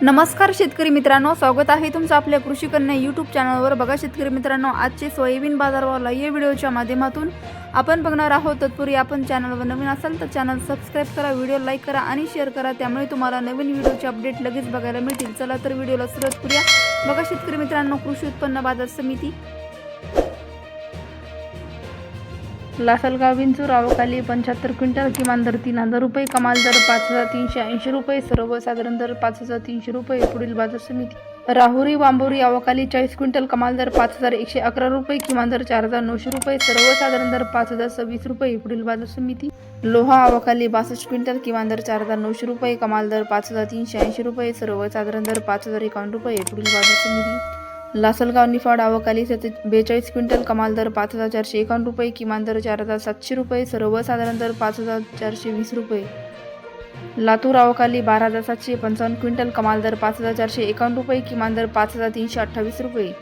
नमस्कार शेतकरी मित्रांनो, स्वागत आहे तुमचं आपल्या कृषी कन्या यूट्यूब चॅनलवर। बघा शेतकरी मित्रांनो, आजचे सोयाबीन बाजारभाव या व्हिडिओच्या माध्यमातून आपण बघणार आहोत। तत्पूर्वी आपण चॅनलवर नवीन असाल तर चॅनल सबस्क्राइब करा, व्हिडिओ लाईक करा आणि शेअर करा, त्यामुळे तुम्हाला नवीन व्हिडिओचे अपडेट लगेच बघायला मिळतील। चला तर व्हिडिओला सुरुवात करूया। बघा शेतकरी मित्रांनो, कृषी उत्पन्न बाजार समिती लासलगाव विंचूर आवकाली 75 क्विंटल, किमान दर 3000 रुपये, कमाल दर 5380 रुपये, सर्वसाधारण दर 5300 रुपये। पुढील बाजार समिती राहुरी बांबोरी आवकाली 40 क्विंटल, कमाल दर 5111 रुपये, किमान दर 4900 रुपये, सर्वसाधारण दर 5026 रुपये। पुढील बाजार समिती लोहा आवकाली 62 क्विंटल, किमान दर 4900 रुपये, कमाल दर 5380 रुपये, सर्वसाधारण दर 5051 रुपये। पुढील बाजार समिती लासलगाव निफाड आवकाली 42 क्विंटल, कमाल दर 5451 रुपये, किमान दर 4700 रुपये, सर्वसाधारण दर 5420 रुपये। लातूर आवकाली 12755 क्विंटल, कमाल दर 5451 रुपये, किमान दर 5328 रुपये।